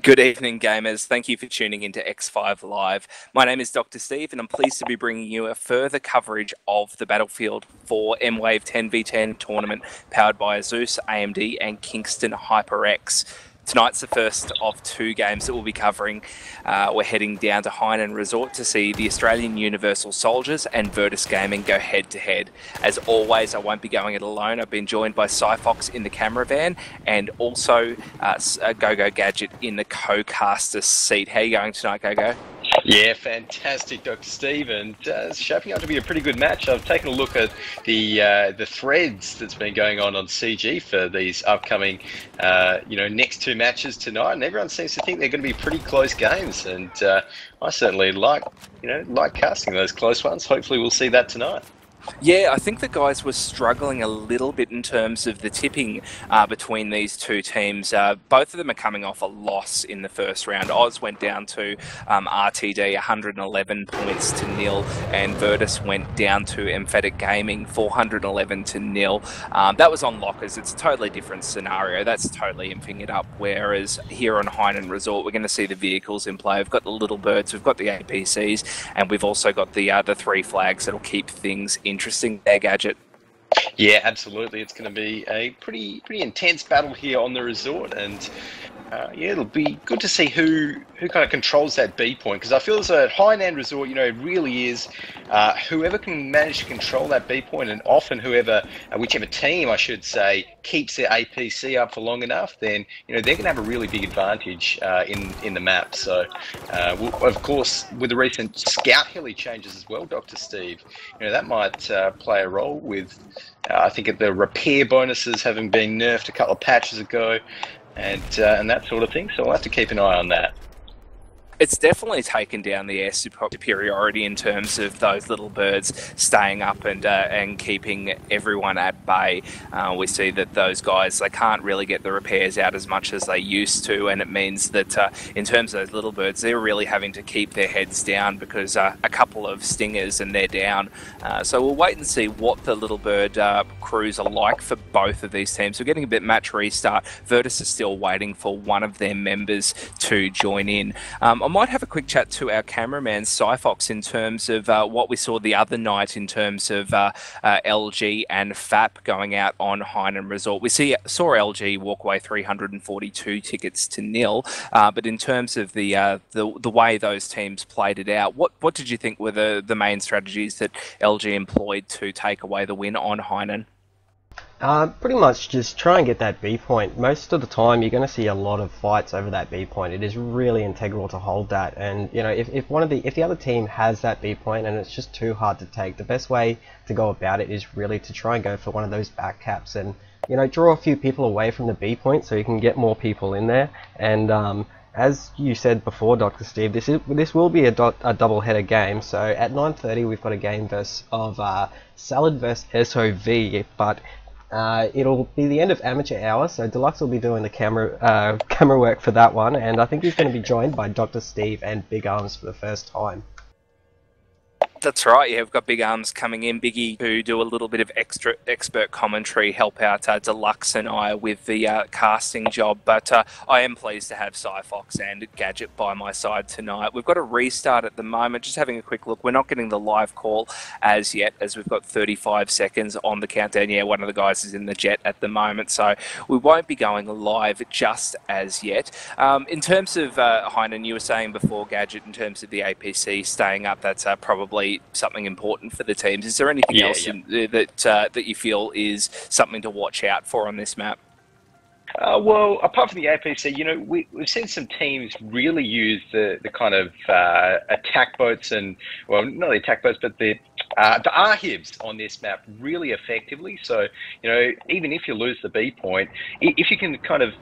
Good evening, gamers. Thank you for tuning into X5LIVE. My name is Dr. Steve, and I'm pleased to be bringing you a further coverage of the Battlefield 4 Mwave 10v10 tournament powered by AUS, AMD, and Kingston HyperX. Tonight's the first of two games that we'll be covering. We're heading down to Hainan Resort to see the Australian Universal Soldiers and Virtus Gaming go head-to-head. As always, I won't be going it alone. I've been joined by Psyfox in the camera van and also Gogo Gadget in the co-caster seat. How are you going tonight, Gogo? Yeah, fantastic, Dr. Steve, and it's shaping up to be a pretty good match. I've taken a look at the threads that's been going on CG for these upcoming, next two matches tonight, and everyone seems to think they're going to be pretty close games, and I certainly like casting those close ones. Hopefully, we'll see that tonight. Yeah, I think the guys were struggling a little bit in terms of the tipping between these two teams. Both of them are coming off a loss in the first round. Oz went down to RTD 111 points to 0, and Virtus went down to Emphatic Gaming 411 to 0. That was on lockers. It's a totally different scenario. That's totally imping it up. Whereas here on Hainan Resort, we're going to see the vehicles in play. We've got the little birds, we've got the APCs, and we've also got the three flags that'll keep things interesting there, Gadget. Yeah, absolutely. It's going to be a pretty intense battle here on the resort, and yeah, it'll be good to see who kind of controls that B point, because I feel as though at Hainan Resort, it really is whoever can manage to control that B point, and often whichever team, I should say, keeps their APC up for long enough, then they're going to have a really big advantage in the map. So, of course, with the recent scout heli changes as well, Dr. Steve, that might play a role with. I think the repair bonuses having been nerfed a couple of patches ago, and that sort of thing. So we'll have to keep an eye on that. It's definitely taken down the air superiority in terms of those little birds staying up and keeping everyone at bay. We see that those guys, they can't really get the repairs out as much as they used to, and it means that in terms of those little birds, they're really having to keep their heads down because a couple of stingers and they're down. So we'll wait and see what the little bird crews are like for both of these teams. We're getting a bit match restart. Virtus is still waiting for one of their members to join in. I might have a quick chat to our cameraman, Psyfox, in terms of what we saw the other night in terms of LG and FAP going out on Hainan Resort. We saw LG walk away 342 tickets to 0, but in terms of the way those teams played it out, what did you think were the main strategies that LG employed to take away the win on Hainan? Pretty much just try and get that B point. Most of the time you're going to see a lot of fights over that B point. It is really integral to hold that, and if the other team has that B point and it's just too hard to take, the best way to go about it is really to try and go for one of those back caps and draw a few people away from the B point so you can get more people in there. And as you said before, Dr. Steve, this will be a double-header game. So at 9:30 we've got a game of Salad vs SOV, but it'll be the end of amateur hour, so Deluxe will be doing the camera work for that one, and I think he's going to be joined by Dr. Steve and Big Arms for the first time. That's right, yeah, we've got Big Arms coming in, Biggie, who do a little bit of extra expert commentary, help out Deluxe and I with the casting job, but I am pleased to have Psyfox and Gadget by my side tonight. We've got a restart at the moment, just having a quick look. We're not getting the live call as yet, as we've got 35 seconds on the countdown. Yeah, one of the guys is in the jet at the moment, so we won't be going live just as yet. In terms of Hainan, you were saying before, Gadget, in terms of the APC staying up, that's probably something important for the teams. Is there anything else that you feel is something to watch out for on this map? Well, apart from the APC, we've seen some teams really use the kind of attack boats and, well, not the attack boats, but the ARHIBs on this map really effectively. So, even if you lose the B point, if you can kind of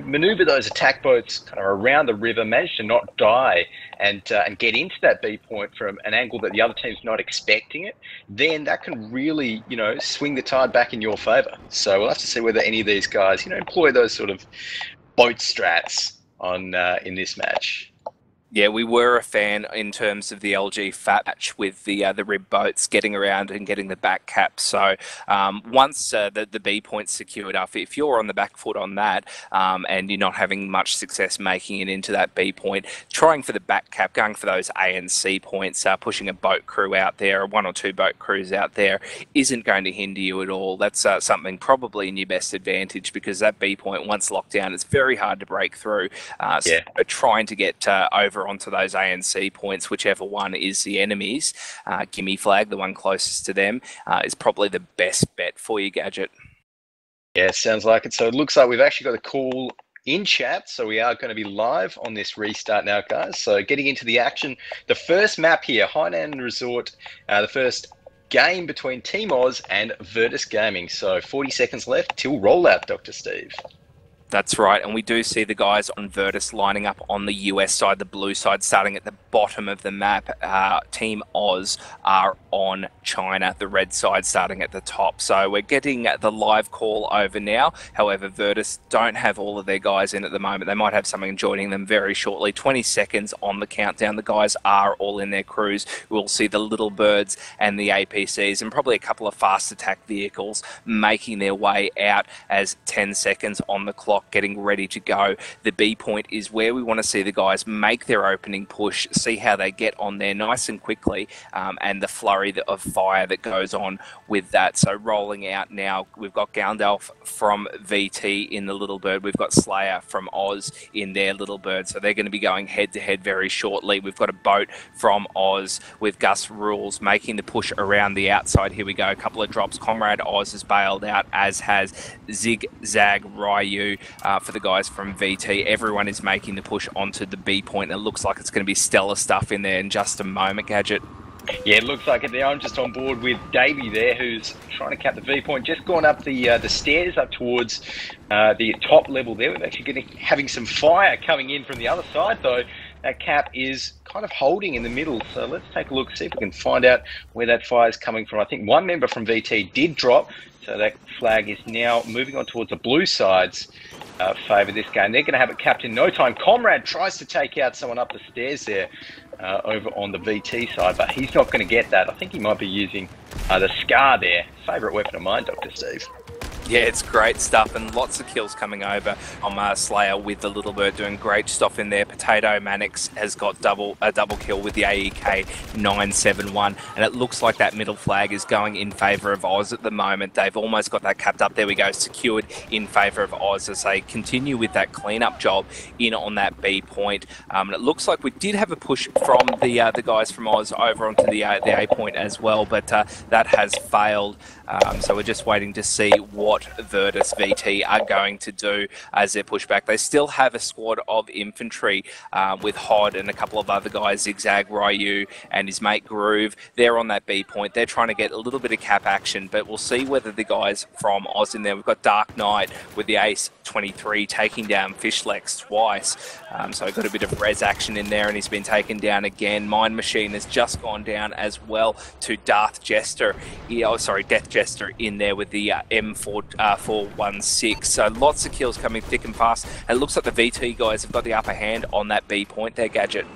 maneuver those attack boats kind of around the river, manage to not die, and get into that B point from an angle that the other team's not expecting it, then that can really, swing the tide back in your favour. So we'll have to see whether any of these guys, employ those sort of boat strats on in this match. Yeah, we were a fan in terms of the LG Fat match with the rib boats getting around and getting the back cap. So once the B point's secured up, if you're on the back foot on that and you're not having much success making it into that B point, trying for the back cap, going for those A and C points, pushing a boat crew out there, one or two boat crews out there, isn't going to hinder you at all. That's something probably in your best advantage, because that B point, once locked down, it's very hard to break through. So trying to get over onto those A and C points, whichever one is the enemy's gimme flag, the one closest to them, is probably the best bet for you, Gadget. Yeah, sounds like it. So it looks like we've actually got a call in chat, so we are going to be live on this restart now, guys. So getting into the action, the first map here, Hainan Resort, the first game between Team Oz and Virtus Gaming. So 40 seconds left till rollout, Dr. Steve. That's right, and we do see the guys on Virtus lining up on the US side, the blue side, starting at the bottom of the map. Team Oz are on China, the red side starting at the top. So we're getting the live call over now. However, Virtus don't have all of their guys in at the moment. They might have someone joining them very shortly. 20 seconds on the countdown. The guys are all in their crews. We'll see the Little Birds and the APCs and probably a couple of fast attack vehicles making their way out as 10 seconds on the clock, getting ready to go. The B point is where we want to see the guys make their opening push, see how they get on there nice and quickly, and the flurry of fire that goes on with that. So rolling out now, we've got Gandalf from VT in the Little Bird. We've got Slayer from Oz in their Little Bird. So they're going to be going head to head very shortly. We've got a boat from Oz with Gus Rules making the push around the outside. Here we go. A couple of drops. Comrade Oz has bailed out, as has Zigzag Ryu for the guys from VT. Everyone is making the push onto the B point. It looks like it's going to be stellar stuff in there in just a moment, Gadget. Yeah, it looks like it there. I'm just on board with Davey there, who's trying to cap the V point. Just gone up the stairs up towards the top level there. We're actually having some fire coming in from the other side, though. That cap is kind of holding in the middle. So let's take a look, see if we can find out where that fire is coming from. I think one member from VT did drop, so that flag is now moving on towards the blue side's favour this game. They're going to have it capped in no time. Comrade tries to take out someone up the stairs there over on the VT side, but he's not going to get that. I think he might be using the Scar there. Favourite weapon of mine, Dr. Steve. Yeah, it's great stuff, and lots of kills coming over on Slayer with the Little Bird doing great stuff in there. Potato Mannix has got a double kill with the AEK 971, and it looks like that middle flag is going in favour of Oz at the moment. They've almost got that capped up. There we go, secured in favour of Oz as they continue with that cleanup job in on that B point. And it looks like we did have a push from the guys from Oz over onto the A point as well, but that has failed. So we're just waiting to see what Virtus VT are going to do as they push back. They still have a squad of infantry with Hod and a couple of other guys, Zigzag Ryu and his mate Groove. They're on that B point. They're trying to get a little bit of cap action, but we'll see whether the guys from Oz in there. We've got Dark Knight with the Ace 23 taking down Fishlex twice. So we've got a bit of res action in there, and he's been taken down again. Mind Machine has just gone down as well to Death Jester in there with the M416. So lots of kills coming thick and fast. And it looks like the VT guys have got the upper hand on that B point there, Gadget.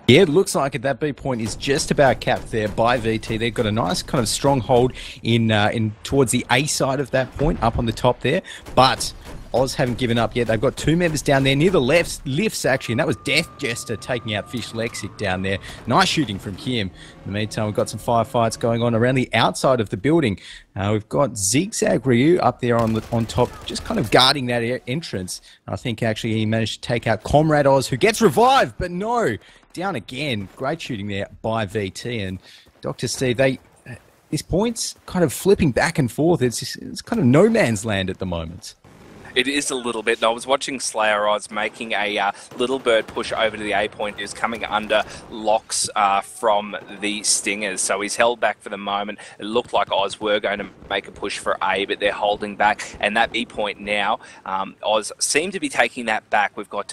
Yeah, it looks like it. That B point is just about capped there by VT. They've got a nice kind of stronghold in towards the A side of that point, up on the top there. But Oz haven't given up yet. They've got two members down there near the lifts, actually, and that was Death Jester taking out Fish Lexic down there. Nice shooting from him. In the meantime, we've got some firefights going on around the outside of the building. We've got Zigzag Ryu up there on top, just kind of guarding that entrance. I think actually he managed to take out Comrade Oz, who gets revived, but no, down again. Great shooting there by VT. And Dr. Steve, this point's kind of flipping back and forth. It's kind of no man's land at the moment. It is a little bit. I was watching Slayer Oz making a Little Bird push over to the A point. He was coming under locks from the Stingers, so he's held back for the moment. It looked like Oz were going to make a push for A, but they're holding back. And that B point now, Oz seem to be taking that back. We've got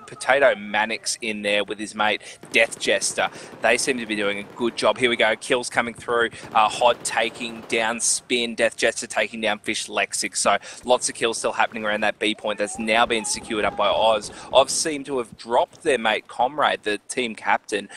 Potato Mannix in there with his mate Death Jester. They seem to be doing a good job. Here we go. Kills coming through. Hod taking down Spin. Death Jester taking down Fish Lexic. So lots of kills still happening cruising around that B point that's now been secured up by Oz. Oz seem to have dropped their mate Comrade, the team captain,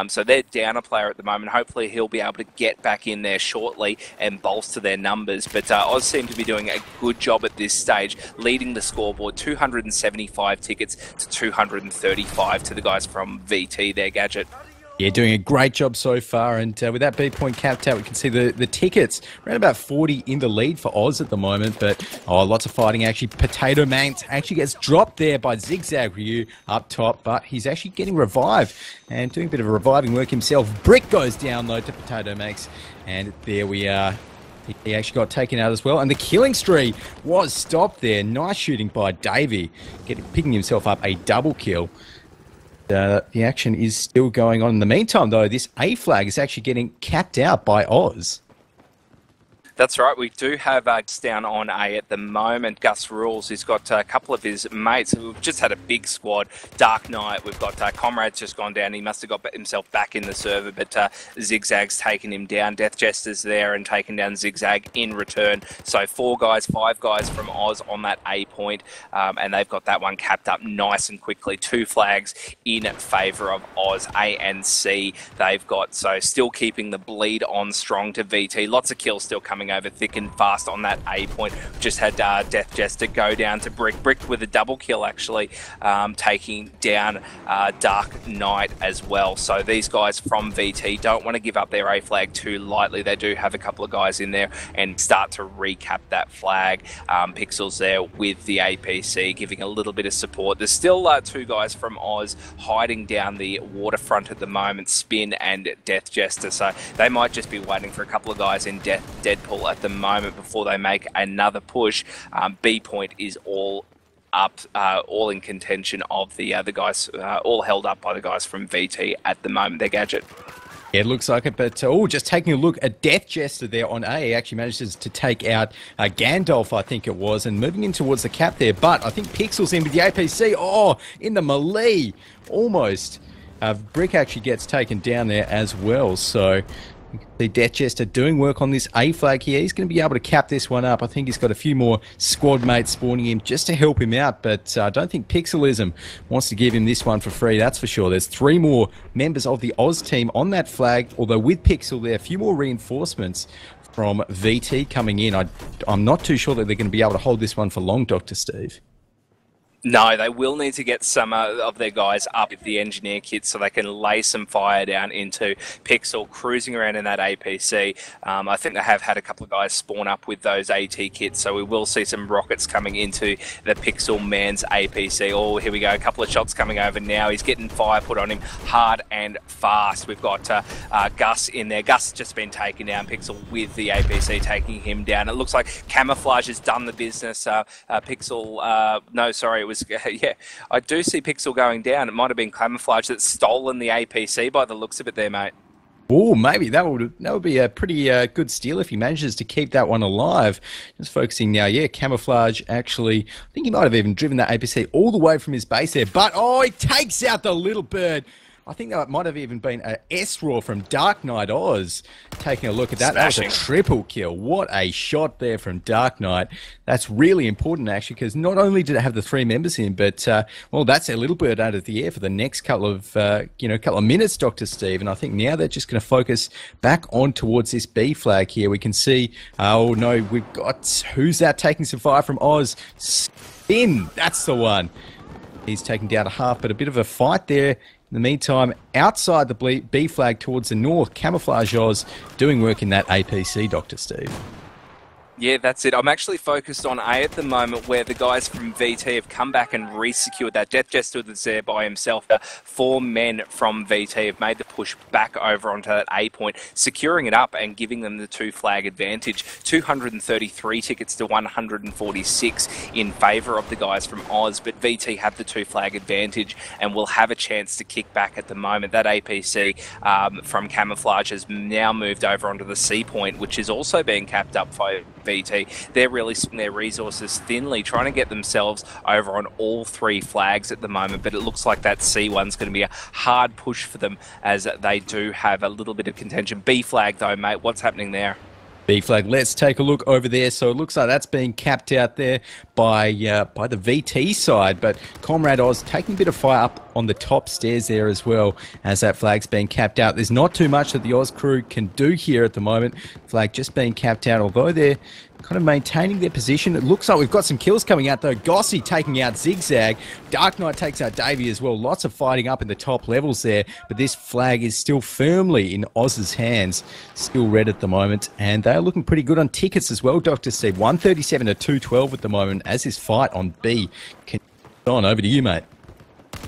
so they're down a player at the moment. Hopefully he'll be able to get back in there shortly and bolster their numbers, but Oz seem to be doing a good job at this stage, leading the scoreboard 275 tickets to 235 to the guys from VT there, Gadget. Yeah, doing a great job so far, and with that B point capped out, we can see the tickets around about 40 in the lead for Oz at the moment, but lots of fighting actually. Potato Mate actually gets dropped there by Zigzag Ryu up top, but he's actually getting revived and doing a bit of a reviving work himself. Brick goes down though to Potato Mate, and there we are. He actually got taken out as well, and the killing streak was stopped there. Nice shooting by Davey, picking himself up a double kill. The action is still going on. In the meantime, though, this A flag is actually getting capped out by Oz. That's right, we do have Gus down on A at the moment. Gus rules. He's got a couple of his mates. We've just had a big squad. Dark Knight, we've got Comrade's just gone down. He must have got himself back in the server, but Zigzag's taken him down. Death Jester's there and taken down Zigzag in return. So 5 guys from Oz on that A point, and they've got that one capped up nice and quickly. 2 flags in favour of Oz, A and C. They've got, so still keeping the bleed on strong to VT. Lots of kills still coming over thick and fast on that A point. Just had Death Jester go down to Brick with a double kill actually, taking down Dark Knight as well. So these guys from VT don't want to give up their A flag too lightly. They do have a couple of guys in there and start to recap that flag. Pixels there with the APC giving a little bit of support. There's still 2 guys from Oz hiding down the waterfront at the moment, Spin and Death Jester, so they might just be waiting for a couple of guys in Deadpool at the moment before they make another push. B point is all up, all in contention of the guys, all held up by the guys from VT at the moment. Their Gadget. Yeah, it looks like it, but just taking a look at Death Jester there on A, he actually manages to take out Gandalf, I think it was, and moving in towards the cap there, but I think Pixel's in with the APC, in the melee, almost. Brick actually gets taken down there as well, so you can see Death Jester doing work on this A flag here. He's going to be able to cap this one up. I think he's got a few more squad mates spawning him just to help him out, but I don't think Pixelism wants to give him this one for free, that's for sure. There's 3 more members of the Oz team on that flag, although with Pixel there, a few more reinforcements from VT coming in. I'm not too sure that they're going to be able to hold this one for long, Dr. Steve. No, they will need to get some of their guys up with the engineer kits so they can lay some fire down into Pixel cruising around in that APC. I think they have had a couple of guys spawn up with those AT kits, so we will see some rockets coming into the Pixel man's APC. Oh, here we go, a couple of shots coming over now. He's getting fire put on him hard and fast. We've got Gus in there. Gus has just been taken down. Pixel with the APC taking him down. It looks like Camouflage has done the business. Pixel, no, sorry, it was, yeah, I do see Pixel going down. It might have been Camouflage that's stolen the APC by the looks of it there, mate. Oh, maybe that would be a pretty good steal if he manages to keep that one alive. Just focusing now, yeah, Camouflage actually, I think he might have even driven that APC all the way from his base there, but he takes out the little bird. I think that might have even been an S-Raw from Dark Knight Oz. Taking a look at that, Smashing. That was a triple kill. What a shot there from Dark Knight. That's really important, actually, because not only did it have the 3 members in, but, well, that's a little bird out of the air for the next couple of minutes, Dr. Steve. And I think now they're just going to focus back on towards this B flag here. We can see, oh, no, we've got, who's that taking some fire from Oz? Spin, that's the one. He's taken down a half, but a bit of a fight there. In the meantime, outside the B flag towards the north, Camouflage Oz doing work in that APC, Dr. Steve. Yeah, that's it. I'm actually focused on A at the moment, where the guys from VT have come back and re-secured that. Death Jester was there by himself. 4 men from VT have made the push back over onto that A point, securing it up and giving them the 2 flag advantage. 233 tickets to 146 in favour of the guys from Oz, but VT have the 2 flag advantage and will have a chance to kick back at the moment. That APC from Camouflage has now moved over onto the C point, which is also being capped up by VT. They're really splitting their resources thinly, trying to get themselves over on all 3 flags at the moment, but it looks like that C1's going to be a hard push for them as they do have a little bit of contention. B flag though, mate, what's happening there? B flag. Let's take a look over there. So it looks like that's being capped out there by the VT side, but Comrade Oz taking a bit of fire up on the top stairs there as well as that flag's being capped out. There's not too much that the Oz crew can do here at the moment. Flag just being capped out, although they're kind of maintaining their position. It looks like we've got some kills coming out though. Gossi taking out Zigzag. Dark Knight takes out Davey as well. Lots of fighting up in the top levels there, but this flag is still firmly in Oz's hands. Still red at the moment, and they're looking pretty good on tickets as well, Dr. Steve. 137 to 212 at the moment as this fight on B continues on. Over to you, mate.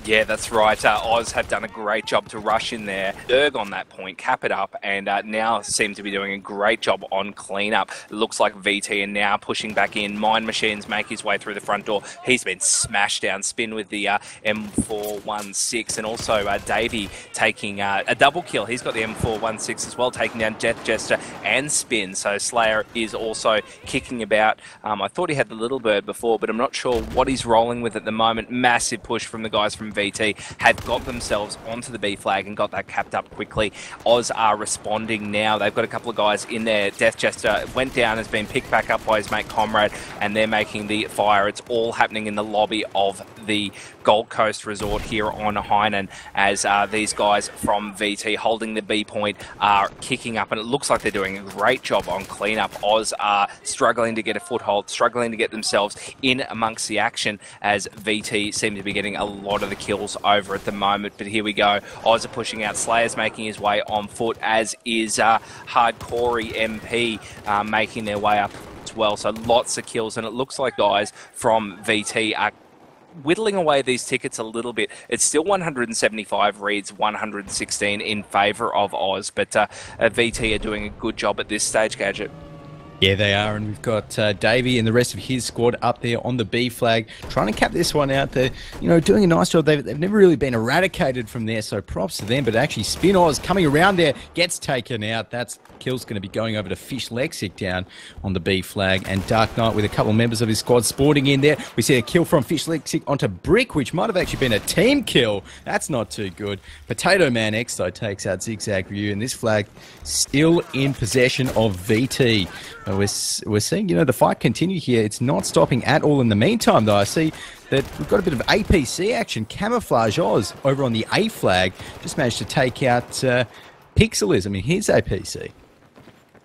Yeah, that's right. Oz have done a great job to rush in there, Erg on that point, cap it up, and now seem to be doing a great job on cleanup. It looks like VT are now pushing back in. Mind Machines make his way through the front door. He's been smashed down. Spin with the M416, and also Davey taking a double kill. He's got the M416 as well, taking down Death Jester and Spin. So Slayer is also kicking about. I thought he had the Little Bird before, but I'm not sure what he's rolling with at the moment. Massive push from the guys from VT have got themselves onto the B flag and got that capped up quickly. Oz are responding now. They've got a couple of guys in there. Death Jester went down, has been picked back up by his mate Comrade, and they're making the fire. It's all happening in the lobby of the Gold Coast Resort here on Hainan as these guys from VT holding the B point are kicking up, and it looks like they're doing a great job on cleanup. Oz are struggling to get a foothold, struggling to get themselves in amongst the action as VT seem to be getting a lot of the kills over at the moment. But here we go. Oz are pushing out. Slayer's making his way on foot, as is Hardcorey MP making their way up as well. So lots of kills, and it looks like guys from VT are whittling away these tickets a little bit. It's still 175 reads, 116 in favour of Oz, but VT are doing a good job at this stage, Gadget. Yeah, they are, and we've got Davey and the rest of his squad up there on the B flag, trying to cap this one out. They're, doing a nice job. They've never really been eradicated from there, so props to them. But actually, Spin Oz coming around there, gets taken out. That's kill's going to be going over to Fish Lexic down on the B flag, and Dark Knight with a couple of members of his squad sporting in there. We see a kill from Fish Lexic onto Brick, which might have actually been a team kill. That's not too good. Potato Man X, though, takes out Zigzag Ryu, and this flag still in possession of VT. We're seeing, the fight continue here. It's not stopping at all in the meantime, though. I see that we've got a bit of APC action. Camouflage Oz over on the A flag just managed to take out Pixelism in his APC.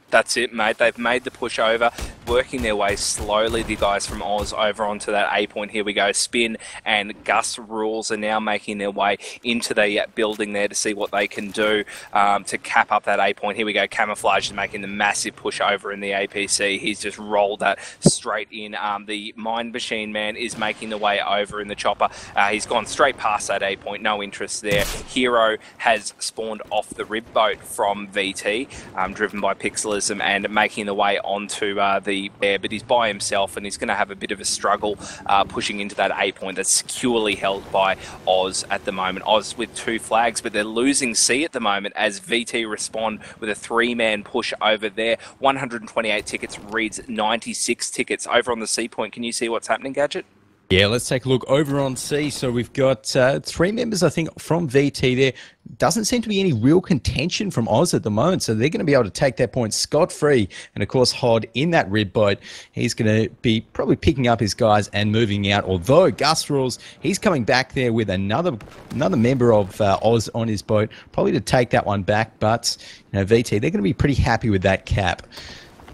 That's it, mate. They've made the push over, working their way slowly, the guys from Oz, over onto that A point. Here we go. Spin and Gus Rules are now making their way into the building there to see what they can do to cap up that A point. Here we go. Camouflage is making the massive push over in the APC. He's just rolled that straight in. The Mind Machine Man is making the way over in the chopper. He's gone straight past that A point. No interest there. Hero has spawned off the rib boat from VT, driven by Pixelism, and making the way onto the bear, but he's by himself and he's going to have a bit of a struggle pushing into that A point that's securely held by Oz at the moment. Oz with 2 flags, but they're losing C at the moment as VT respond with a 3-man push over there. 128 tickets reads 96 tickets over on the C point. Can you see what's happening, Gadget? Yeah, let's take a look over on C. So we've got 3 members, I think, from VT there. Doesn't seem to be any real contention from Oz at the moment, so they're going to be able to take that point scot-free. And, of course, Hod in that rib boat, he's going to be probably picking up his guys and moving out. Although Gus Rules, he's coming back there with another member of Oz on his boat, probably to take that one back. But, VT, they're going to be pretty happy with that cap.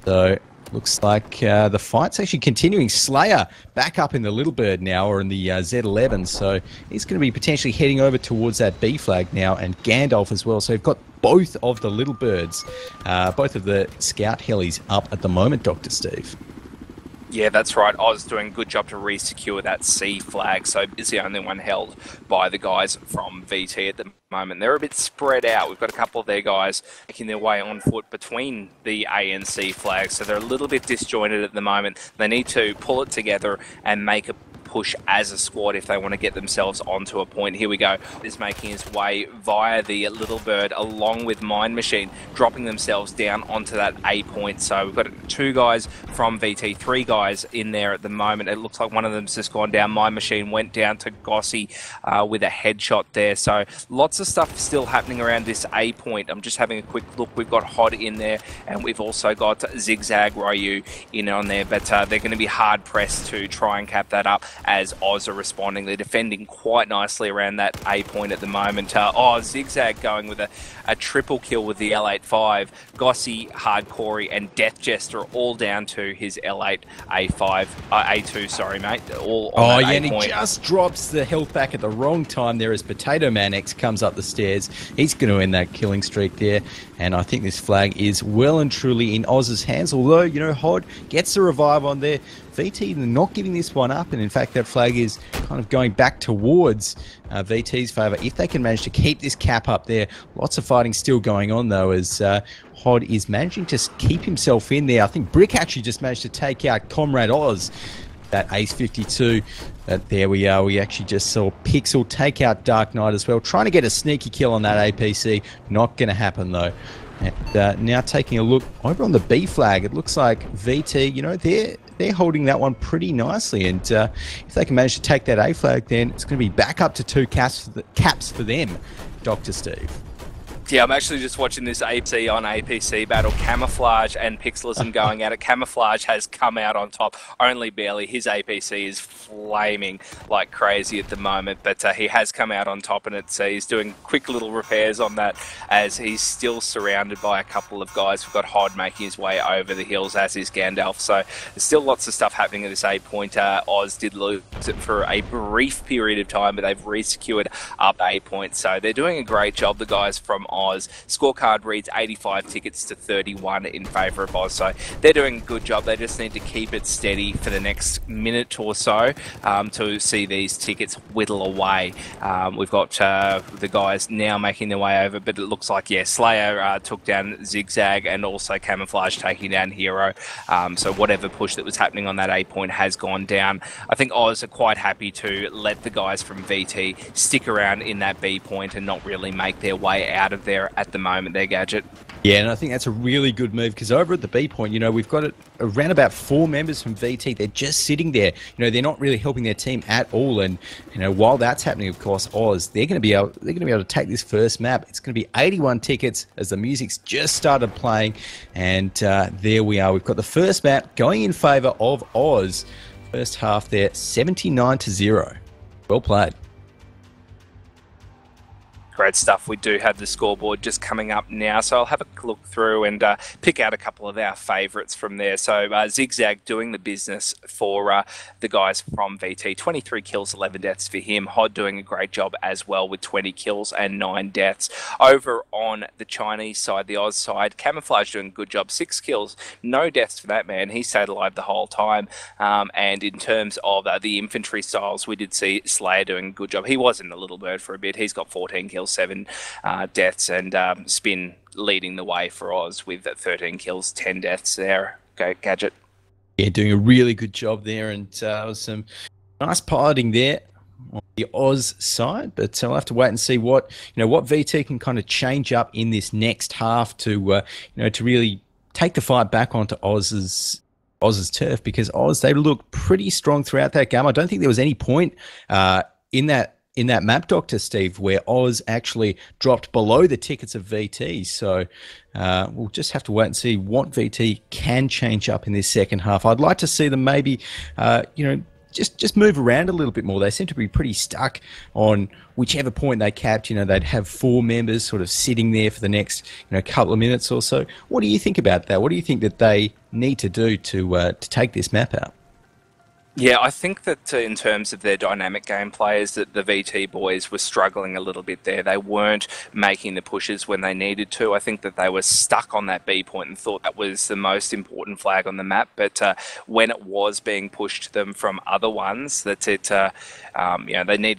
So looks like the fight's actually continuing. Slayer back up in the Little Bird now, or in the Z11, so he's going to be potentially heading over towards that B flag now, and Gandalf as well. So we've got both of the Little Birds, both of the Scout Helis up at the moment, Dr. Steve. Yeah, that's right. Oz doing a good job to re-secure that C flag, so it's the only one held by the guys from VT at the moment. They're a bit spread out. We've got a couple of their guys making their way on foot between the A and C flags, so they're a little bit disjointed at the moment. They need to pull it together and make a push as a squad if they want to get themselves onto a point. Here we go. Is making his way via the Little Bird along with Mind Machine, dropping themselves down onto that A point. So we've got 2 guys from VT, 3 guys in there at the moment. It looks like one of them's just gone down. Mind Machine went down to Gossi with a headshot there. So lots of stuff still happening around this A point. I'm just having a quick look. We've got Hod in there, and we've also got Zigzag Ryu in on there, but they're going to be hard pressed to try and cap that up as Oz are responding. They're defending quite nicely around that A point at the moment. Zigzag going with a triple kill with the L85. Gossi, Hardcorey, and Death Jester are all down to his L8, A5, A2, sorry, mate. All on that A and point. He just drops the health back at the wrong time there as Potato Man X comes up the stairs. He's going to end that killing streak there, and I think this flag is well and truly in Oz's hands, although, you know, Hod gets the revive on there. VT not giving this one up, and in fact that flag is kind of going back towards VT's favour if they can manage to keep this cap up there. Lots of fighting still going on though, as Hod is managing to keep himself in there. I think Brick actually just managed to take out Comrade Oz, that Ace 52. There we are. We actually just saw Pixel take out Dark Knight as well, trying to get a sneaky kill on that APC. Not going to happen though. And now taking a look over on the B flag, it looks like VT, you know, they're holding that one pretty nicely, and if they can manage to take that A flag, then it's going to be back up to 2 caps for them, Dr. Steve. Yeah, I'm actually just watching this APC on APC battle. Camouflage and Pixelism going at it. Camouflage has come out on top, only barely. His APC is flaming like crazy at the moment, but he has come out on top, and he's doing quick little repairs on that as he's still surrounded by a couple of guys. We've got Hod making his way over the hills, as is Gandalf. So there's still lots of stuff happening at this 8-point. Oz did lose it for a brief period of time, but they've re-secured up 8 points. So they're doing a great job, the guys from Oz. Scorecard reads 85 tickets to 31 in favour of Oz, so they're doing a good job. They just need to keep it steady for the next minute or so to see these tickets whittle away. We've got the guys now making their way over, but it looks like, yeah, Slayer took down Zigzag, and also Camouflage taking down Hero. So whatever push that was happening on that 8-point has gone down. I think Oz are quite happy to let the guys from VT stick around in that B point and not really make their way out of there at the moment, their Gadget. Yeah, and I think that's a really good move, because over at the B point, you know, we've got around about 4 members from VT. They're just sitting there. You know, they're not really helping their team at all. And you know, while that's happening, of course, Oz, they're going to be able to take this first map. It's going to be 81 tickets as the music's just started playing, and there we are. We've got the first map going in favour of Oz. First half there, 79-0. Well played. Great stuff. We do have the scoreboard just coming up now, so I'll have a look through and pick out a couple of our favourites from there. So Zigzag doing the business for the guys from VT. 23 kills, 11 deaths for him. Hod doing a great job as well with 20 kills and 9 deaths. Over on the Chinese side, the Oz side, Camouflage doing a good job. 6 kills, no deaths for that man. He stayed alive the whole time. And in terms of the infantry styles, we did see Slayer doing a good job. He was in the Little Bird for a bit. He's got 14 kills, 7 deaths, and Spin leading the way for Oz with 13 kills, 10 deaths there. Go Gadget. Yeah, doing a really good job there, and was some nice piloting there on the Oz side, but I'll have to wait and see what VT can kind of change up in this next half to to really take the fight back onto Oz's turf, because Oz, they look pretty strong throughout that game. I don't think there was any point in that map, Dr. Steve, where Oz actually dropped below the tickets of VT. So we'll just have to wait and see what VT can change up in this second half. I'd like to see them maybe, just move around a little bit more. They seem to be pretty stuck on whichever point they capped. You know, they'd have 4 members sort of sitting there for the next couple of minutes or so. What do you think about that? What do you think that they need to do to take this map out? Yeah, I think that in terms of their dynamic game players, that the VT boys were struggling a little bit there. They weren't making the pushes when they needed to. I think that they were stuck on that B point and thought that was the most important flag on the map. But when it was being pushed to them from other ones, they needed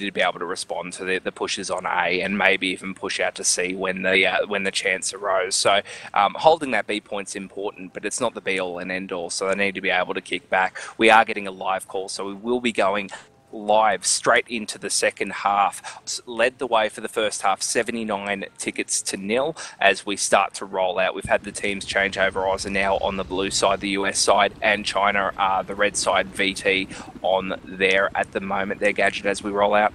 to be able to respond to the pushes on A, and maybe even push out to C when the chance arose. So holding that B point's important, but it's not the be all and end all. So they need to be able to kick back. We are getting a live call, so we will be going Live straight into the second half. Led the way for the first half, 79 tickets to 0 as we start to roll out. We've had the teams change over. Oz are now on the blue side, the US side, and China are the red side, VT on there at the moment. Their Gadget as we roll out.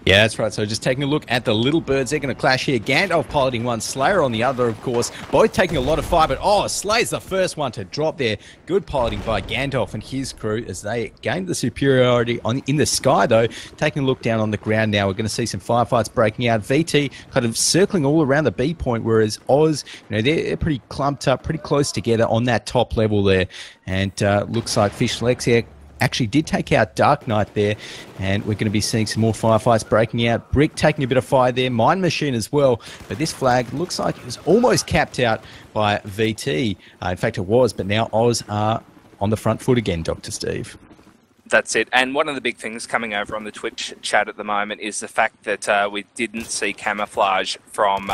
Yeah, that's right. So just taking a look at the little birds, they're going to clash here. Gandalf piloting one, Slayer on the other, of course. Both taking a lot of fire, but Slayer's the first one to drop there. Good piloting by Gandalf and his crew as they gained the superiority in the sky, though. Taking a look down on the ground now, we're going to see some firefights breaking out. VT kind of circling all around the B point, whereas Oz, they're pretty clumped up, pretty close together on that top level there. And looks like Fish Lexia actually did take out Dark Knight there, and we're going to be seeing some more firefights breaking out. Brick taking a bit of fire there, Mine Machine as well, but this flag looks like it was almost capped out by VT. In fact, it was, but now Oz are on the front foot again, Dr. Steve. That's it. And one of the big things coming over on the Twitch chat at the moment is the fact that we didn't see camouflage from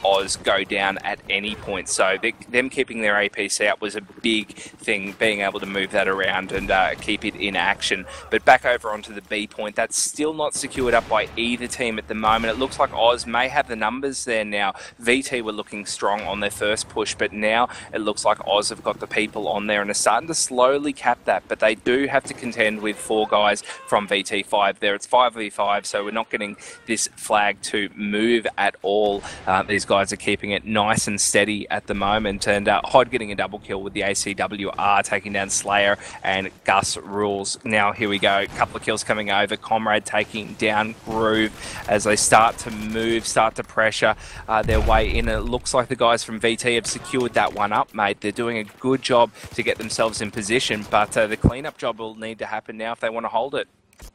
Oz go down at any point. So them keeping their APC out was a big thing, being able to move that around and keep it in action. But back over onto the B point, that's still not secured up by either team at the moment. It looks like Oz may have the numbers there now. VT were looking strong on their first push, but now it looks like Oz have got the people on there and are starting to slowly cap that. But they do have to contend with 4 guys from VT5 there. It's 5v5, so we're not getting this flag to move at all. These guys are keeping it nice and steady at the moment, and Hod getting a double kill with the ACWR, taking down Slayer, and Gus rules. Now here we go, a couple of kills coming over. Comrade taking down Groove as they start to move, start to pressure their way in. It looks like the guys from VT have secured that one up, mate. They're doing a good job to get themselves in position, but the cleanup job will need to happen now if they want to hold it.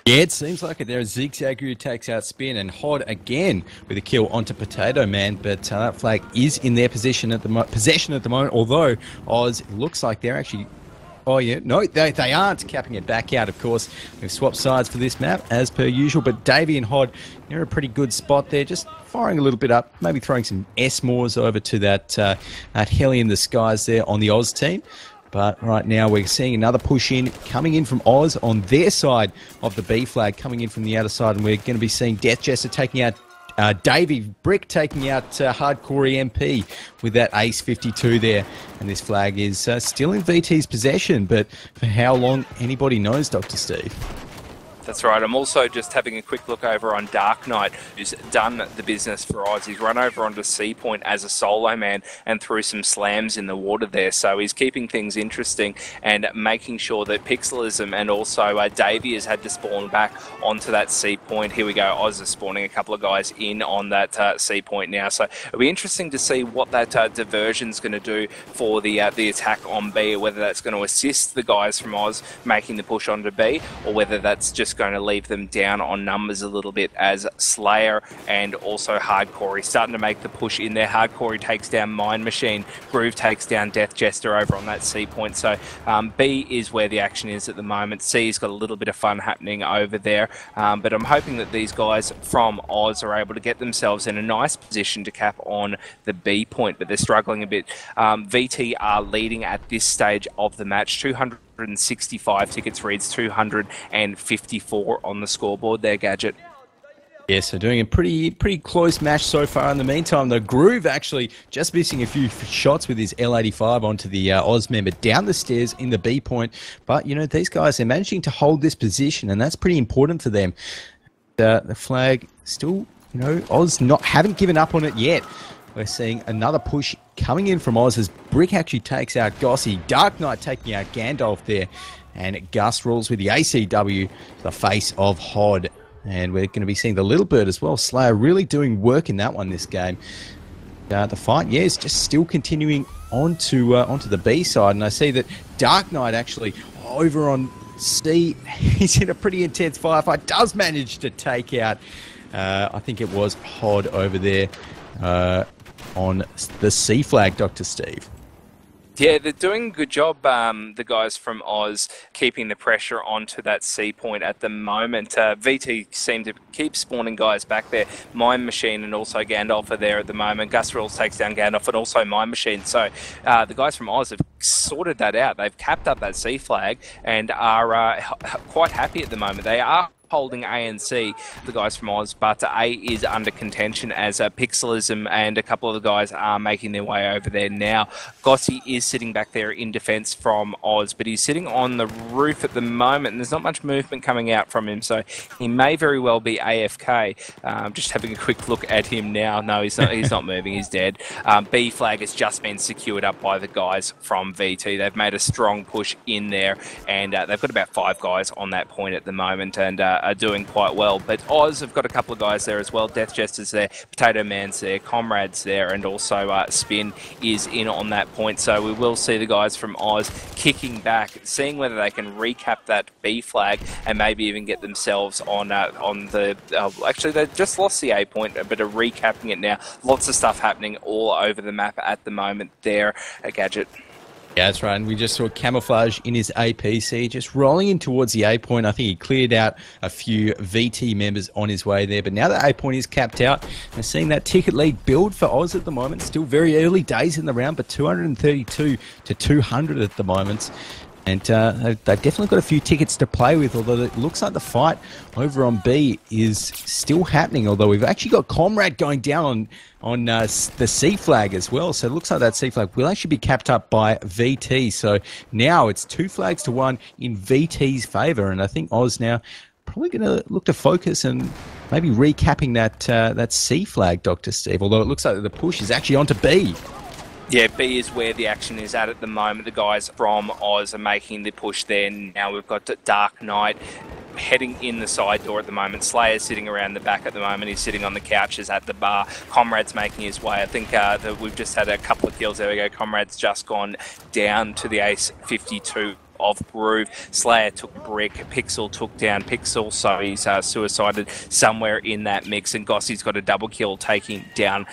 Yeah, it seems like it. There's Zigzag who takes out Spin, and Hod again with a kill onto Potato Man, but that flag is in their possession at the moment, although Oz looks like they're actually... Oh, yeah. No, they aren't capping it back out, of course. We've swapped sides for this map, as per usual, but Davey and Hod, they're in a pretty good spot there, just firing a little bit up, maybe throwing some S-Mores over to that heli in the skies there on the Oz team. But right now we're seeing another push in, coming in from Oz on their side of the B flag, coming in from the outer side, and we're going to be seeing Death Jester taking out Davey, Brick taking out Hardcore EMP with that Ace 52 there. And this flag is still in VT's possession, but for how long, anybody knows, Dr. Steve. That's right. I'm also just having a quick look over on Dark Knight, who's done the business for Oz. He's run over onto C Point as a solo man and threw some slams in the water there. So he's keeping things interesting and making sure that Pixelism and also Davey has had to spawn back onto that C Point. Here we go. Oz is spawning a couple of guys in on that C Point now. So it'll be interesting to see what that diversion's going to do for the attack on B, whether that's going to assist the guys from Oz making the push onto B, or whether that's just going to leave them down on numbers a little bit, as Slayer and also Hardcore starting to make the push in there. Hardcore takes down Mine Machine, Groove takes down Death Jester over on that C Point. So B is where the action is at the moment. C's got a little bit of fun happening over there, but I'm hoping that these guys from Oz are able to get themselves in a nice position to cap on the B Point, but they're struggling a bit. VT are leading at this stage of the match, 265 tickets reads 254 on the scoreboard there, Gadget. Yeah, so doing a pretty close match so far. In the meantime, the Groove actually just missing a few shots with his L85 onto the Oz member down the stairs in the B point. But, these guys are managing to hold this position, and that's pretty important for them. The flag still, Oz haven't given up on it yet. We're seeing another push coming in from Oz as Brick actually takes out Gossy. Dark Knight taking out Gandalf there. And Gus rolls with the ACW, the face of Hod. And we're going to be seeing the Little Bird as well. Slayer really doing work in that one this game. The fight, is just still continuing onto the B side. And I see that Dark Knight actually over on C, he's in a pretty intense firefight. Does manage to take out, I think it was Hod over there. On the C flag, Dr. Steve. Yeah, they're doing a good job, the guys from Oz, keeping the pressure onto that C Point at the moment. VT seem to keep spawning guys back there. Mine Machine and also Gandalf are there at the moment. Gus Rules takes down Gandalf and also Mine Machine. So the guys from Oz have sorted that out. They've capped up that C flag and are quite happy at the moment. They are holding A and C, the guys from Oz, but A is under contention as Pixelism and a couple of the guys are making their way over there now. Gotti is sitting back there in defence from Oz, but he's sitting on the roof at the moment, and there's not much movement coming out from him, so he may very well be AFK. Just having a quick look at him now. No, he's not. He's not moving. He's dead. B flag has just been secured up by the guys from VT. They've made a strong push in there, and they've got about 5 guys on that point at the moment, and are doing quite well. But Oz have got a couple of guys there as well. Death Jester's there, Potato Man's there, Comrade's there, and also Spin is in on that point. So we will see the guys from Oz kicking back, seeing whether they can recap that B flag and maybe even get themselves on the... actually, they just lost the A point, but are recapping it now. Lots of stuff happening all over the map at the moment there, Gadget. Yeah, that's right. And we just saw Camouflage in his APC just rolling in towards the A point. I think he cleared out a few VT members on his way there. But now the A point is capped out. We're seeing that ticket lead build for Oz at the moment. Still very early days in the round, but 232 to 200 at the moment. And they've definitely got a few tickets to play with, although it looks like the fight over on B is still happening, although we've actually got Comrade going down on the C flag as well. So it looks like that C flag will actually be capped up by VT. So now it's 2 flags to 1 in VT's favour, and I think Oz now probably going to look to focus and maybe recapping that C flag, Dr. Steve, although it looks like the push is actually onto B. Yeah, B is where the action is at the moment. The guys from Oz are making the push there. Now we've got Dark Knight heading in the side door at the moment. Slayer's sitting around the back at the moment. He's sitting on the couches at the bar. Comrade's making his way. I think that we've just had a couple of kills. There we go. Comrade's just gone down to the Ace 52 of Groove. Slayer took Brick, Pixel took down Pixel, so he's suicided somewhere in that mix, and Gossi's got a double kill taking down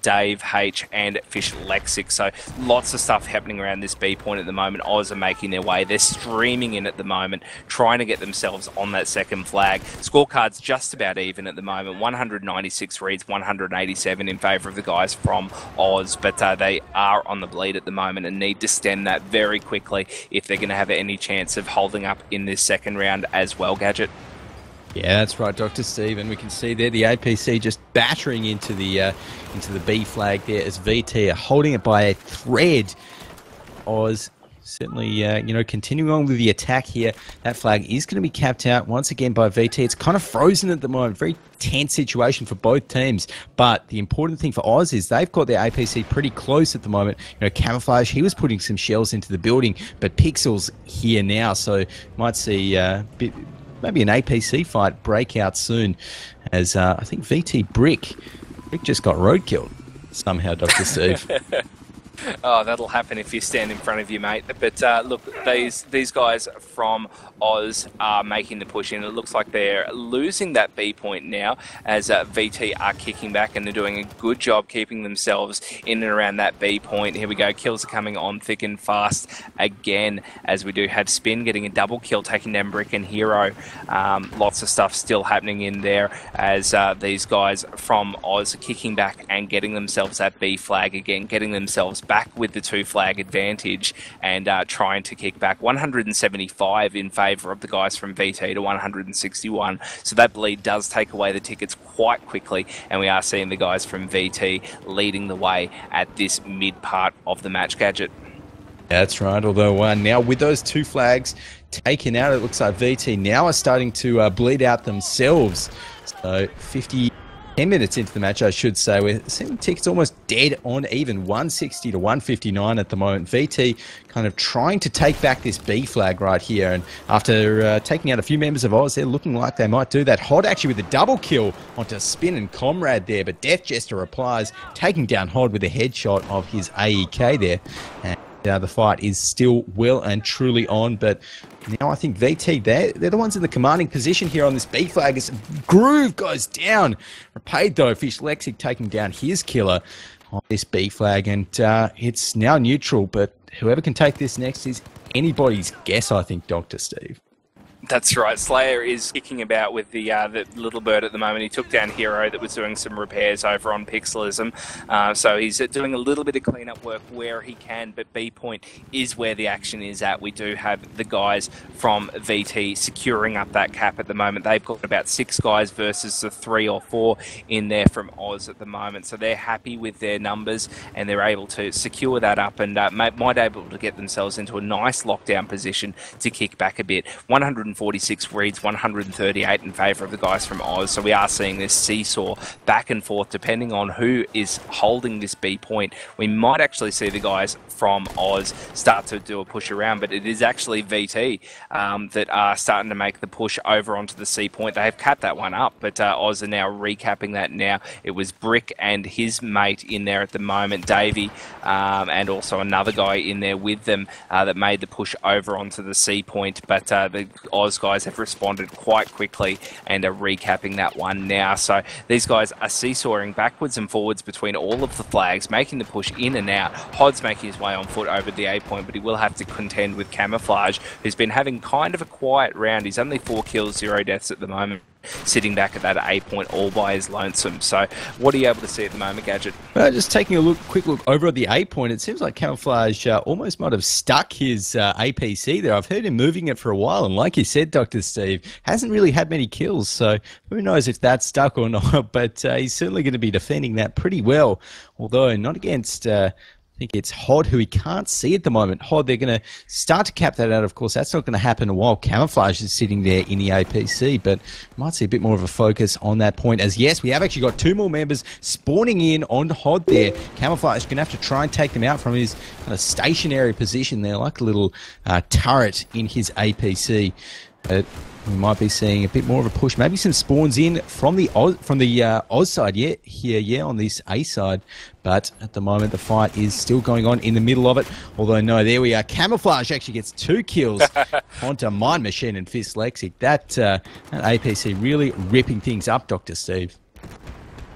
Dave H and Fish Lexic. So lots of stuff happening around this B point at the moment. Oz are making their way. They're streaming in at the moment, trying to get themselves on that second flag. Scorecard's just about even at the moment. 196 reads, 187 in favour of the guys from Oz, but they are on the bleed at the moment and need to stem that very quickly if they're going to have any chance of holding up in this second round as well, Gadget. Yeah, that's right, Dr. Steve, and we can see there the APC just battering into the B flag there as VT are holding it by a thread. Oz certainly, continuing on with the attack here. That flag is going to be capped out once again by VT. It's kind of frozen at the moment. Very tense situation for both teams. But the important thing for Oz is they've got their APC pretty close at the moment. Camouflage, he was putting some shells into the building, but Pixel's here now, so might see maybe an APC fight break out soon, as I think VT Brick just got roadkilled somehow, Dr. Steve. Oh, that'll happen if you stand in front of you, mate. But look, these guys from Oz are making the push in. It looks like they're losing that B point now as VT are kicking back, and they're doing a good job keeping themselves in and around that B point. Here we go. Kills are coming on thick and fast again, as we do have Spin getting a double kill, taking down Brick and Hero. Lots of stuff still happening in there as these guys from Oz are kicking back and getting themselves that B flag again, getting themselves back with the 2 flag advantage and trying to kick back. 175 in favour of the guys from VT to 161. So that bleed does take away the tickets quite quickly, and we are seeing the guys from VT leading the way at this mid part of the match, Gadget. That's right, although now with those 2 flags taken out, it looks like VT now are starting to bleed out themselves. So 10 minutes into the match, I should say, we're seeing tickets almost dead on even, 160 to 159 at the moment. VT kind of trying to take back this B flag right here, and after taking out a few members of Oz, they're looking like they might do that. Hod actually with a double kill onto Spin and Comrade there, but Death Jester replies, taking down Hod with a headshot of his AEK there. And the fight is still well and truly on, but now I think VT, they're the ones in the commanding position here on this B flag as Groove goes down. Repaid though, Fish Lexic taking down his killer on this B flag, and it's now neutral, but whoever can take this next is anybody's guess, I think, Dr. Steve. That's right. Slayer is kicking about with the little bird at the moment. He took down Hero that was doing some repairs over on Pixelism. So he's doing a little bit of cleanup work where he can, but B point is where the action is at. We do have the guys from VT securing up that cap at the moment. They've got about 6 guys versus the 3 or 4 in there from Oz at the moment. So they're happy with their numbers and they're able to secure that up and might be able to get themselves into a nice lockdown position to kick back a bit. 146 reads, 138 in favour of the guys from Oz. So we are seeing this seesaw back and forth depending on who is holding this B point. We might actually see the guys from Oz start to do a push around, but it is actually VT that are starting to make the push over onto the C point. They have capped that one up, but Oz are now recapping that now. It was Brick and his mate in there at the moment, Davey, and also another guy in there with them that made the push over onto the C point, but the Oz guys have responded quite quickly and are recapping that one now. So these guys are seesawing backwards and forwards between all of the flags, making the push in and out. Hod's making his way on foot over the A point, but he will have to contend with Camouflage, who's been having kind of a quiet round. He's only 4 kills, 0 deaths at the moment, sitting back at that A point all by his lonesome. So what are you able to see at the moment, Gadget? Just taking a quick look over at the A point, it seems like Camouflage almost might have stuck his APC there. I've heard him moving it for a while, and like you said, Dr. Steve, hasn't really had many kills, so who knows if that's stuck or not, but he's certainly going to be defending that pretty well, although not against... I think it's Hod, who he can't see at the moment. Hod, they're going to start to cap that out, of course. That's not going to happen while Camouflage is sitting there in the APC, but might see a bit more of a focus on that point. As yes, we have actually got 2 more members spawning in on Hod there. Camouflage is going to have to try and take them out from his kind of stationary position there, like a little turret in his APC. But we might be seeing a bit more of a push, maybe some spawns in from the Oz side, on this A side. But at the moment, the fight is still going on in the middle of it. Although, no, there we are. Camouflage actually gets 2 kills onto Mind Machine and Fist Lexic. That APC really ripping things up, Dr. Steve.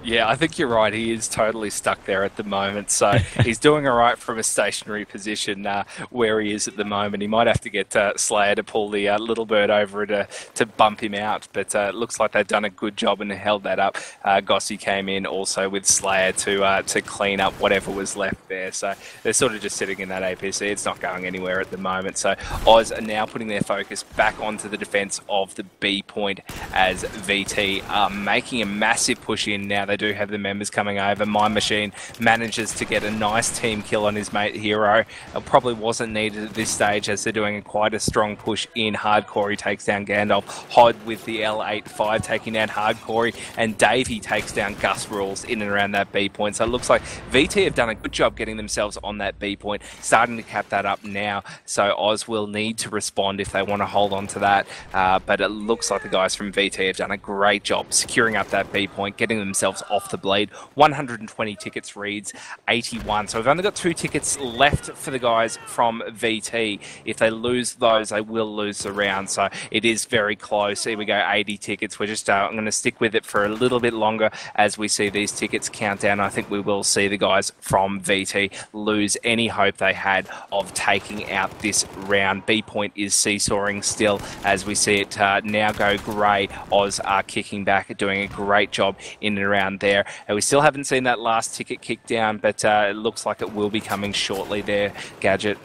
Yeah, I think you're right. He is totally stuck there at the moment. So he's doing all right from a stationary position where he is at the moment. He might have to get Slayer to pull the little bird over to bump him out. But it looks like they've done a good job and held that up. Gossi came in also with Slayer to clean up whatever was left there. So they're sort of just sitting in that APC. It's not going anywhere at the moment. So Oz are now putting their focus back onto the defence of the B point as VT are making a massive push in now. They do have the members coming over. Mind Machine manages to get a nice team kill on his mate Hero. It probably wasn't needed at this stage as they're doing quite a strong push in. Hardcore, he takes down Gandalf. Hod with the L85 taking down Hardcore, and Davey takes down Gus Rules in and around that B point. So it looks like VT have done a good job getting themselves on that B point, starting to cap that up now. So Oz will need to respond if they want to hold on to that. But it looks like the guys from VT have done a great job securing up that B point, getting themselves off the bleed. 120 tickets reads 81. So we've only got 2 tickets left for the guys from VT. If they lose those, they will lose the round. So it is very close. Here we go, 80 tickets. We're just I'm going to stick with it for a little bit longer as we see these tickets count down. I think we will see the guys from VT lose any hope they had of taking out this round. B point is seesawing still as we see it now go grey. Oz are kicking back, doing a great job in and around there. And we still haven't seen that last ticket kick down, but it looks like it will be coming shortly there, Gadget.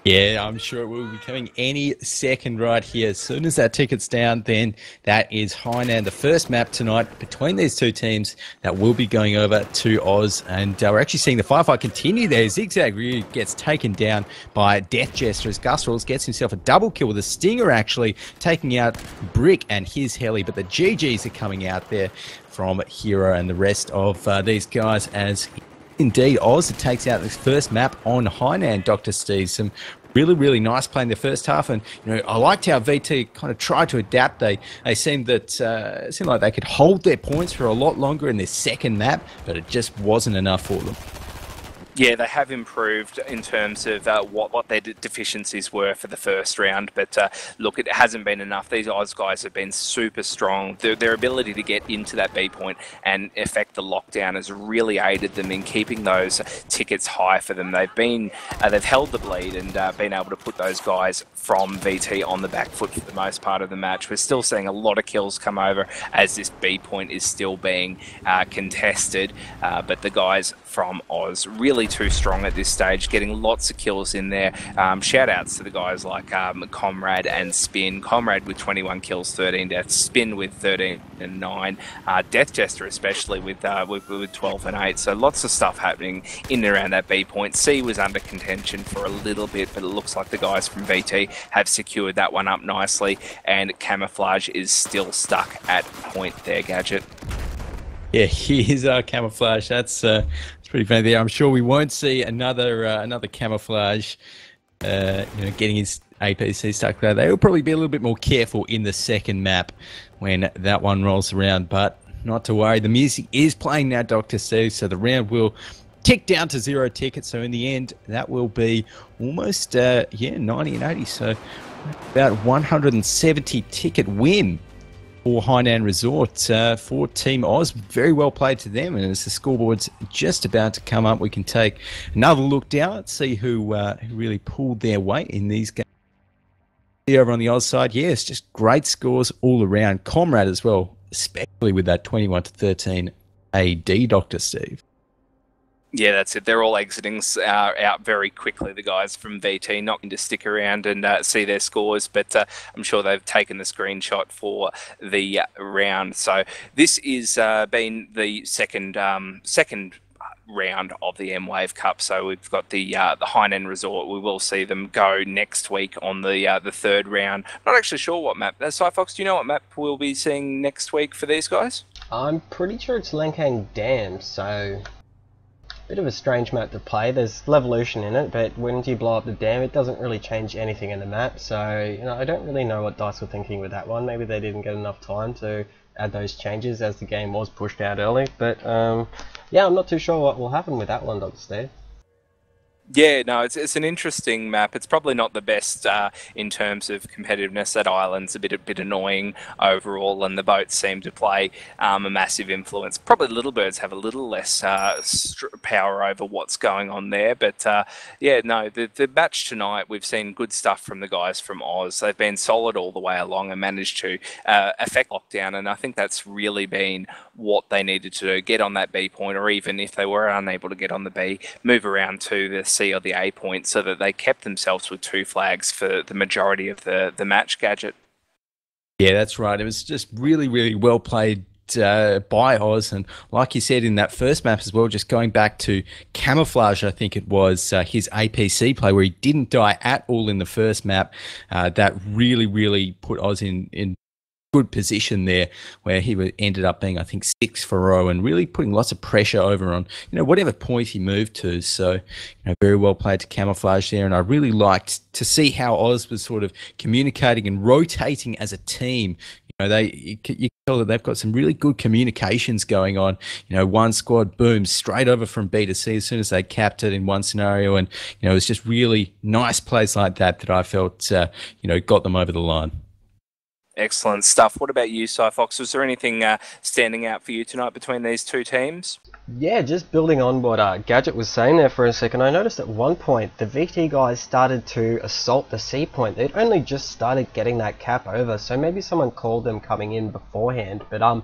Yeah, I'm sure it will be coming any second right here. As soon as that ticket's down, then that is Hainan, the first map tonight between these 2 teams that will be going over to Oz. And we're actually seeing the firefight continue there. Zigzag Ryu gets taken down by Death Jester as Gus Rules gets himself a double kill with a Stinger, actually taking out Brick and his heli. But the GGs are coming out there from Hero and the rest of these guys as indeed Oz takes out this first map on Hainan, Dr. Steve. Some really nice play in the first half, and I liked how VT kind of tried to adapt. They seemed like they could hold their points for a lot longer in their second map, but it just wasn't enough for them. Yeah, they have improved in terms of what their deficiencies were for the first round, but look, it hasn't been enough. These Oz guys have been super strong. Their ability to get into that B point and affect the lockdown has really aided them in keeping those tickets high for them. They've held the bleed and been able to put those guys from VT on the back foot for the most part of the match. We're still seeing a lot of kills come over as this B point is still being contested, but the guys from Oz really too strong at this stage, getting lots of kills in there. Shout outs to the guys like Comrade and Spin. Comrade with 21 kills, 13 deaths. Spin with 13 and 9. Death Jester especially with 12 and 8. So lots of stuff happening in and around that B point. C was under contention for a little bit, but it looks like the guys from VT have secured that one up nicely, and Camouflage is still stuck at point there, Gadget. Yeah, here's Camouflage. That's pretty funny there. I'm sure we won't see another Camouflage, getting his APC stuck there. They will probably be a little bit more careful in the second map when that one rolls around, but not to worry. The music is playing now, Dr. Steve, so the round will tick down to 0 tickets. So in the end, that will be almost 90 and 80. So about 170 ticket win for Hainan Resort for Team Oz. Very well played to them, and as the scoreboard's just about to come up, we can take another look down and see who really pulled their weight in these games. Over on the Oz side, yes, just great scores all around. Comrade as well, especially with that 21-13 AD, Dr. Steve. Yeah, that's it. They're all exiting out very quickly, the guys from VT, not going to stick around and see their scores, but I'm sure they've taken the screenshot for the round. So this is been the second round of the Mwave Cup. So we've got the Hainan Resort. We will see them go next week on the third round. Not actually sure what map. Psyfox, do you know what map we'll be seeing next week for these guys? I'm pretty sure it's Lankang Dam, so bit of a strange map to play. There's Levolution in it, but when you blow up the dam, it doesn't really change anything in the map. So, I don't really know what DICE were thinking with that one. Maybe they didn't get enough time to add those changes as the game was pushed out early. But, yeah, I'm not too sure what will happen with that one, Dr. Steve. Yeah, no, it's an interesting map. It's probably not the best in terms of competitiveness. That island's a bit annoying overall, and the boats seem to play a massive influence. Probably Little Birds have a little less power over what's going on there, but yeah, no, the match tonight, we've seen good stuff from the guys from Oz. They've been solid all the way along and managed to affect lockdown, and I think that's really been what they needed to do, get on that B point, or even if they were unable to get on the B, move around to the C or the A point, so that they kept themselves with 2 flags for the majority of the match, Gadget. Yeah, that's right. It was just really, really well played by Oz, and like you said in that first map as well, just going back to Camouflage, I think it was his APC play where he didn't die at all in the first map. That really put Oz in good position there, where he ended up being, I think, 6 for row and really putting lots of pressure over on whatever point he moved to. So very well played to Camouflage there, and I really liked to see how Oz was sort of communicating and rotating as a team. You can tell that they've got some really good communications going on. One squad, boom, straight over from B to C as soon as they capped it in one scenario, and it was just really nice plays like that I felt got them over the line. Excellent stuff. What about you, Psyfox? Was there anything standing out for you tonight between these two teams? Yeah, just building on what Gadget was saying there for a second, I noticed at one point the VT guys started to assault the C point. They'd only just started getting that cap over, so maybe someone called them coming in beforehand. But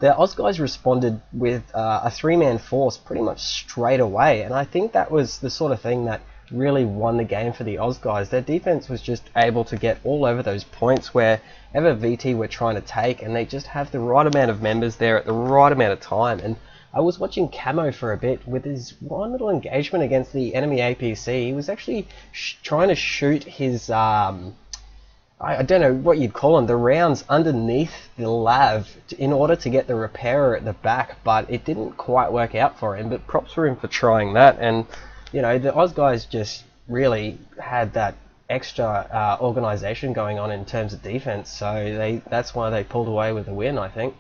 the Oz guys responded with a 3-man force pretty much straight away, and I think that was the sort of thing that really won the game for the Oz guys. Their defense was just able to get all over those points wherever VT were trying to take, and they just have the right amount of members there at the right amount of time. And I was watching Camo for a bit with his one little engagement against the enemy APC. He was actually trying to shoot his I don't know what you'd call them, the rounds underneath the lav in order to get the repairer at the back, but it didn't quite work out for him. But props for him for trying that. And the Oz guys just really had that extra organisation going on in terms of defense, so that's why they pulled away with the win, I think.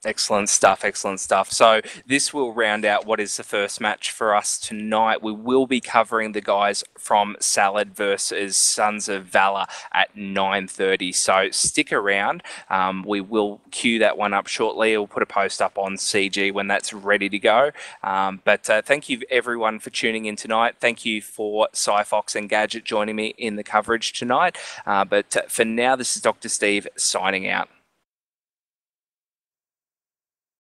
Excellent stuff, excellent stuff. So this will round out what is the first match for us tonight. We will be covering the guys from Salad versus Sons of Valor at 9:30. So stick around. We will queue that one up shortly. We'll put a post up on CG when that's ready to go. But thank you everyone for tuning in tonight. Thank you for Psyfox and Gadget joining me in the coverage tonight. But for now, this is Dr. Steve signing out.